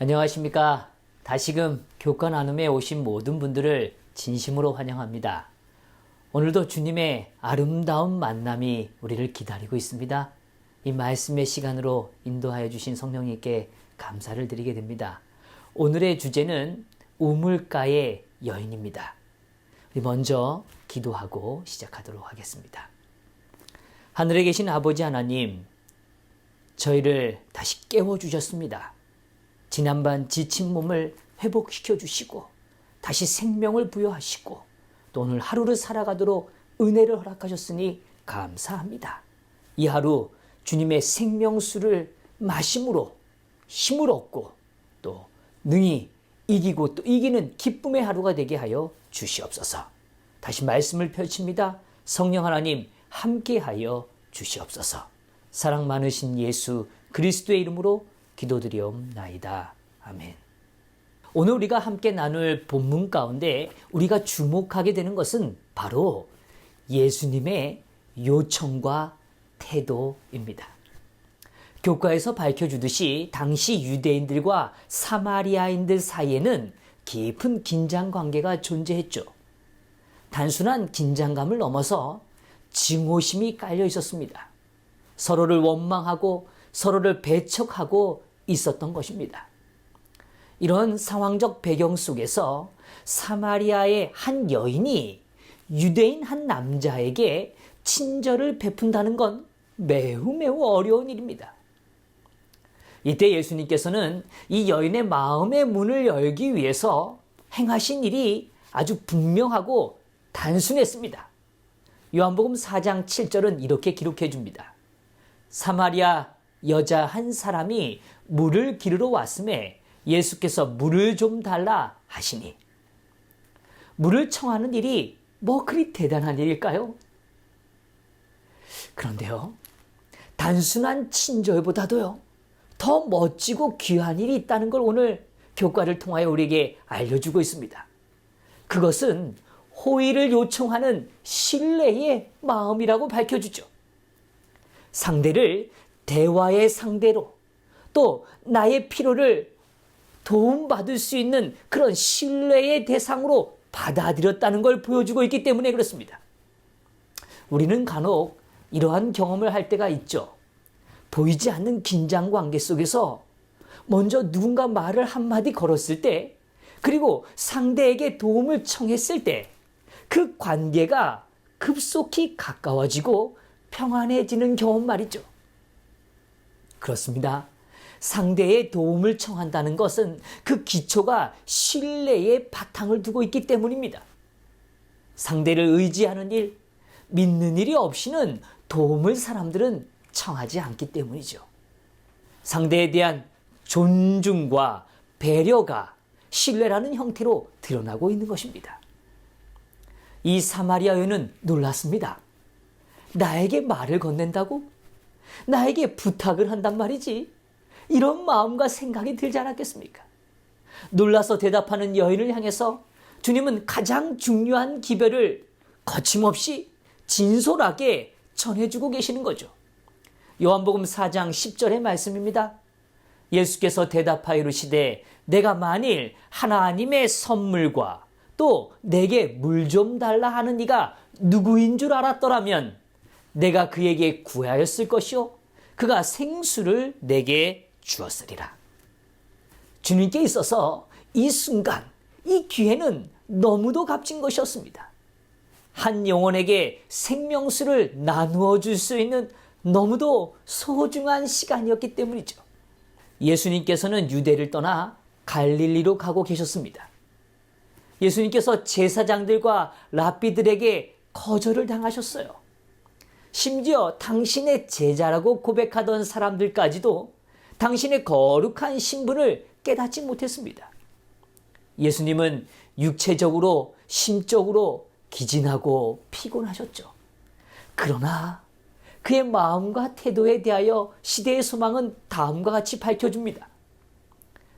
안녕하십니까. 다시금 교과 나눔에 오신 모든 분들을 진심으로 환영합니다. 오늘도 주님의 아름다운 만남이 우리를 기다리고 있습니다. 이 말씀의 시간으로 인도하여 주신 성령님께 감사를 드리게 됩니다. 오늘의 주제는 우물가의 여인입니다. 우리 먼저 기도하고 시작하도록 하겠습니다. 하늘에 계신 아버지 하나님, 저희를 다시 깨워주셨습니다. 지난밤 지친 몸을 회복시켜 주시고 다시 생명을 부여하시고 또 오늘 하루를 살아가도록 은혜를 허락하셨으니 감사합니다. 이 하루 주님의 생명수를 마심으로 힘을 얻고 또 능히 이기고 또 이기는 기쁨의 하루가 되게 하여 주시옵소서. 다시 말씀을 펼칩니다. 성령 하나님 함께하여 주시옵소서. 사랑 많으신 예수 그리스도의 이름으로 기도드리옵나이다. 아멘. 오늘 우리가 함께 나눌 본문 가운데 우리가 주목하게 되는 것은 바로 예수님의 요청과 태도입니다. 교과에서 밝혀주듯이 당시 유대인들과 사마리아인들 사이에는 깊은 긴장 관계가 존재했죠. 단순한 긴장감을 넘어서 증오심이 깔려 있었습니다. 서로를 원망하고 서로를 배척하고 있었던 것입니다. 이런 상황적 배경 속에서 사마리아의 한 여인이 유대인 한 남자에게 친절을 베푼다는 건 매우 어려운 일입니다. 이때 예수님께서는 이 여인의 마음의 문을 열기 위해서 행하신 일이 아주 분명하고 단순했습니다. 요한복음 4장 7절은 이렇게 기록해 줍니다. 사마리아 여자 한 사람이 물을 기르러 왔음에 예수께서 물을 좀 달라 하시니, 물을 청하는 일이 뭐 그리 대단한 일일까요? 그런데요, 단순한 친절보다도요 더 멋지고 귀한 일이 있다는 걸 오늘 교과를 통하여 우리에게 알려주고 있습니다. 그것은 호의를 요청하는 신뢰의 마음이라고 밝혀주죠. 상대를 대화의 상대로 또 나의 필요를 도움받을 수 있는 그런 신뢰의 대상으로 받아들였다는 걸 보여주고 있기 때문에 그렇습니다. 우리는 간혹 이러한 경험을 할 때가 있죠. 보이지 않는 긴장 관계 속에서 먼저 누군가 말을 한마디 걸었을 때, 그리고 상대에게 도움을 청했을 때 그 관계가 급속히 가까워지고 평안해지는 경험 말이죠. 그렇습니다. 상대의 도움을 청한다는 것은 그 기초가 신뢰의 바탕을 두고 있기 때문입니다. 상대를 의지하는 일, 믿는 일이 없이는 도움을 사람들은 청하지 않기 때문이죠. 상대에 대한 존중과 배려가 신뢰라는 형태로 드러나고 있는 것입니다. 이 사마리아 여인은 놀랐습니다. 나에게 말을 건넨다고? 나에게 부탁을 한단 말이지? 이런 마음과 생각이 들지 않았겠습니까? 놀라서 대답하는 여인을 향해서 주님은 가장 중요한 기별을 거침없이 진솔하게 전해주고 계시는 거죠. 요한복음 4장 10절의 말씀입니다. 예수께서 대답하여 이르시되 내가 만일 하나님의 선물과 또 내게 물 좀 달라 하는 이가 누구인 줄 알았더라면 내가 그에게 구하였을 것이요 그가 생수를 내게 주었으리라. 주님께 있어서 이 순간, 이 기회는 너무도 값진 것이었습니다. 한 영혼에게 생명수를 나누어 줄 수 있는 너무도 소중한 시간이었기 때문이죠. 예수님께서는 유대를 떠나 갈릴리로 가고 계셨습니다. 예수님께서 제사장들과 랍비들에게 거절을 당하셨어요. 심지어 당신의 제자라고 고백하던 사람들까지도 당신의 거룩한 신분을 깨닫지 못했습니다. 예수님은 육체적으로, 심적으로 기진하고 피곤하셨죠. 그러나 그의 마음과 태도에 대하여 시대의 소망은 다음과 같이 밝혀줍니다.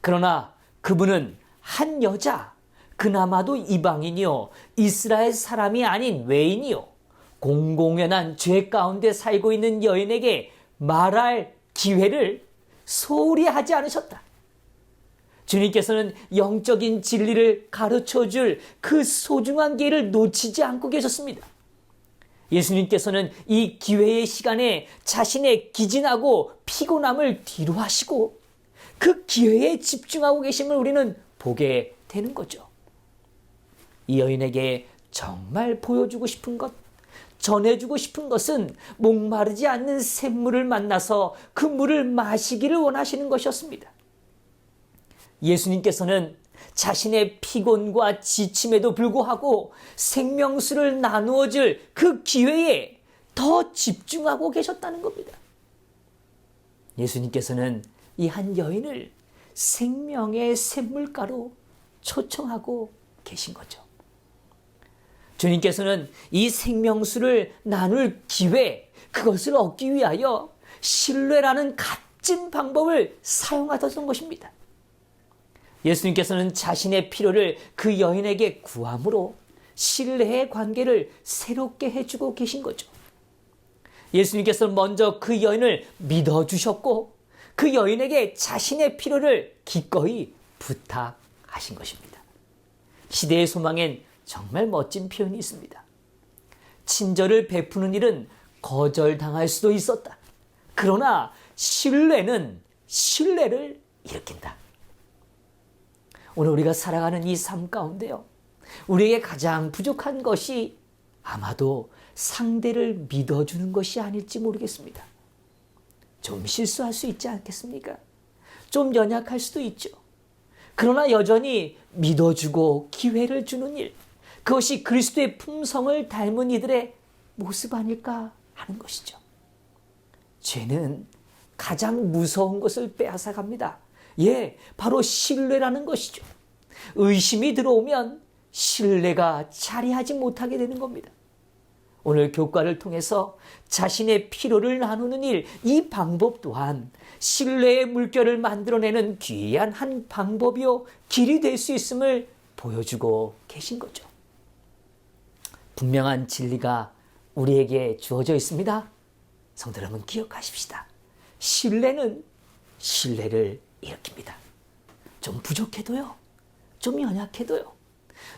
그러나 그분은 한 여자, 그나마도 이방인이요 이스라엘 사람이 아닌 외인이요 공공연한 죄 가운데 살고 있는 여인에게 말할 기회를 소홀히 하지 않으셨다. 주님께서는 영적인 진리를 가르쳐 줄 그 소중한 기회를 놓치지 않고 계셨습니다. 예수님께서는 이 기회의 시간에 자신의 기진하고 피곤함을 뒤로 하시고 그 기회에 집중하고 계심을 우리는 보게 되는 거죠. 이 여인에게 정말 보여주고 싶은 것, 전해주고 싶은 것은 목마르지 않는 샘물을 만나서 그 물을 마시기를 원하시는 것이었습니다. 예수님께서는 자신의 피곤과 지침에도 불구하고 생명수를 나누어 줄 그 기회에 더 집중하고 계셨다는 겁니다. 예수님께서는 이 한 여인을 생명의 샘물가로 초청하고 계신 거죠. 주님께서는 이 생명수를 나눌 기회, 그것을 얻기 위하여 신뢰라는 값진 방법을 사용하셨던 것입니다. 예수님께서는 자신의 필요를 그 여인에게 구함으로 신뢰의 관계를 새롭게 해주고 계신 거죠. 예수님께서는 먼저 그 여인을 믿어주셨고 그 여인에게 자신의 필요를 기꺼이 부탁하신 것입니다. 시대의 소망엔 정말 멋진 표현이 있습니다. 친절을 베푸는 일은 거절당할 수도 있었다. 그러나 신뢰는 신뢰를 일으킨다. 오늘 우리가 살아가는 이 삶 가운데요, 우리에게 가장 부족한 것이 아마도 상대를 믿어주는 것이 아닐지 모르겠습니다. 좀 실수할 수 있지 않겠습니까? 좀 연약할 수도 있죠. 그러나 여전히 믿어주고 기회를 주는 일, 그것이 그리스도의 품성을 닮은 이들의 모습 아닐까 하는 것이죠. 죄는 가장 무서운 것을 빼앗아갑니다. 바로 신뢰라는 것이죠. 의심이 들어오면 신뢰가 자리하지 못하게 되는 겁니다. 오늘 교과를 통해서 자신의 필요를 나누는 일, 이 방법 또한 신뢰의 물결을 만들어내는 귀한 한 방법이요 길이 될 수 있음을 보여주고 계신 거죠. 분명한 진리가 우리에게 주어져 있습니다. 성도 여러분, 기억하십시다. 신뢰는 신뢰를 일으킵니다. 좀 부족해도요, 좀 연약해도요,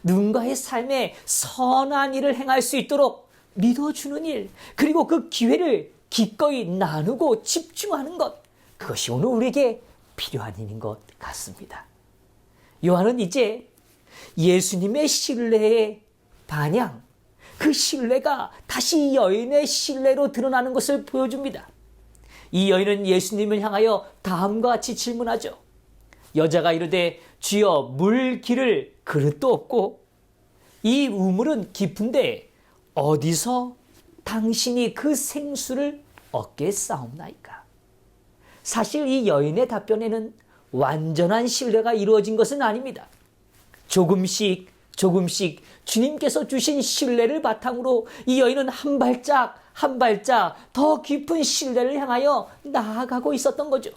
누군가의 삶에 선한 일을 행할 수 있도록 믿어주는 일, 그리고 그 기회를 기꺼이 나누고 집중하는 것, 그것이 오늘 우리에게 필요한 일인 것 같습니다. 요한은 이제 예수님의 신뢰의 반향, 그 신뢰가 다시 여인의 신뢰로 드러나는 것을 보여줍니다. 이 여인은 예수님을 향하여 다음과 같이 질문하죠. 여자가 이르되 주여 물 기를 그릇도 없고 이 우물은 깊은데 어디서 당신이 그 생수를 얻겠사옵나이까? 사실 이 여인의 답변에는 완전한 신뢰가 이루어진 것은 아닙니다. 조금씩 주님께서 주신 신뢰를 바탕으로 이 여인은 한 발짝 한 발짝 더 깊은 신뢰를 향하여 나아가고 있었던 거죠.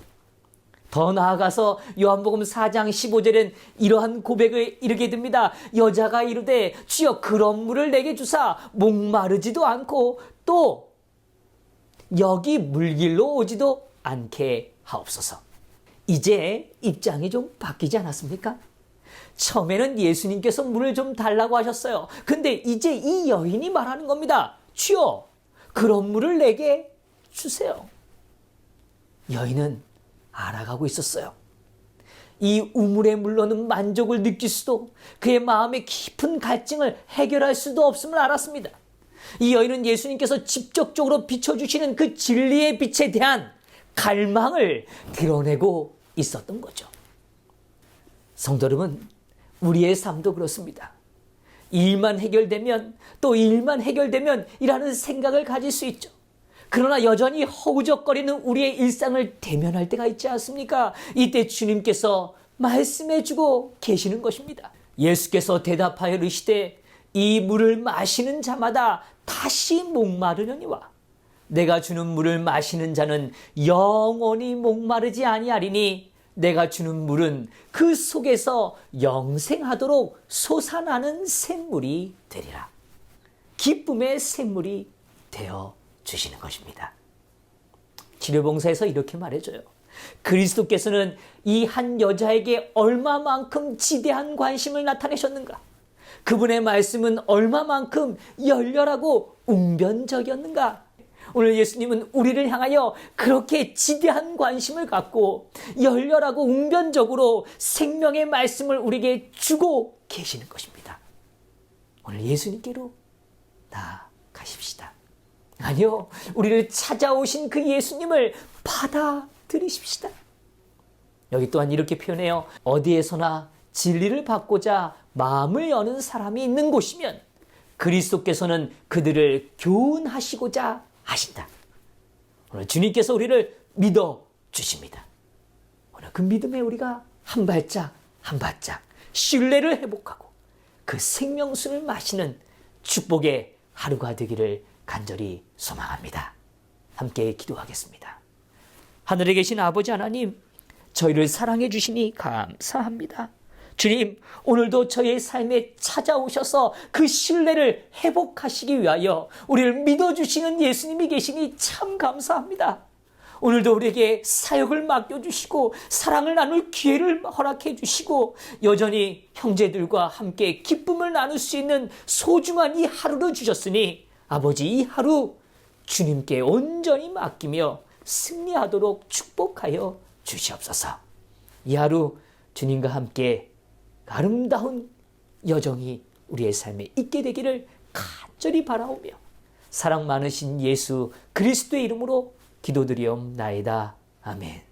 더 나아가서 요한복음 4장 15절엔 이러한 고백을 이르게 됩니다. 여자가 이르되 주여 그런 물을 내게 주사 목마르지도 않고 또 여기 물길로 오지도 않게 하옵소서. 이제 입장이 좀 바뀌지 않았습니까? 처음에는 예수님께서 물을 좀 달라고 하셨어요. 근데 이제 이 여인이 말하는 겁니다. 주여 그런 물을 내게 주세요. 여인은 알아가고 있었어요. 이 우물의 물로는 만족을 느낄 수도 그의 마음의 깊은 갈증을 해결할 수도 없음을 알았습니다. 이 여인은 예수님께서 직접적으로 비춰주시는 그 진리의 빛에 대한 갈망을 드러내고 있었던 거죠. 성도 여러분, 우리의 삶도 그렇습니다. 일만 해결되면 또 일만 해결되면 이라는 생각을 가질 수 있죠. 그러나 여전히 허우적거리는 우리의 일상을 대면할 때가 있지 않습니까? 이때 주님께서 말씀해주고 계시는 것입니다. 예수께서 대답하여 이르시되 이 물을 마시는 자마다 다시 목마르려니와 내가 주는 물을 마시는 자는 영원히 목마르지 아니하리니 내가 주는 물은 그 속에서 영생하도록 솟아나는 샘물이 되리라. 기쁨의 샘물이 되어 주시는 것입니다. 치료봉사에서 이렇게 말해줘요. 그리스도께서는 이 한 여자에게 얼마만큼 지대한 관심을 나타내셨는가? 그분의 말씀은 얼마만큼 열렬하고 웅변적이었는가? 오늘 예수님은 우리를 향하여 그렇게 지대한 관심을 갖고 열렬하고 웅변적으로 생명의 말씀을 우리에게 주고 계시는 것입니다. 오늘 예수님께로 나아가십시다. 아니요, 우리를 찾아오신 그 예수님을 받아들이십시다. 여기 또한 이렇게 표현해요. 어디에서나 진리를 받고자 마음을 여는 사람이 있는 곳이면 그리스도께서는 그들을 교훈하시고자 하신다. 오늘 주님께서 우리를 믿어주십니다. 오늘 그 믿음에 우리가 한 발짝 한 발짝 신뢰를 회복하고 그 생명수를 마시는 축복의 하루가 되기를 간절히 소망합니다. 함께 기도하겠습니다. 하늘에 계신 아버지 하나님, 저희를 사랑해 주시니 감사합니다. 주님, 오늘도 저희의 삶에 찾아오셔서 그 신뢰를 회복하시기 위하여 우리를 믿어주시는 예수님이 계시니 참 감사합니다. 오늘도 우리에게 사역을 맡겨주시고 사랑을 나눌 기회를 허락해 주시고 여전히 형제들과 함께 기쁨을 나눌 수 있는 소중한 이 하루를 주셨으니 아버지, 이 하루 주님께 온전히 맡기며 승리하도록 축복하여 주시옵소서. 이 하루 주님과 함께 아름다운 여정이 우리의 삶에 있게 되기를 간절히 바라오며 사랑 많으신 예수 그리스도의 이름으로 기도드리옵나이다. 아멘.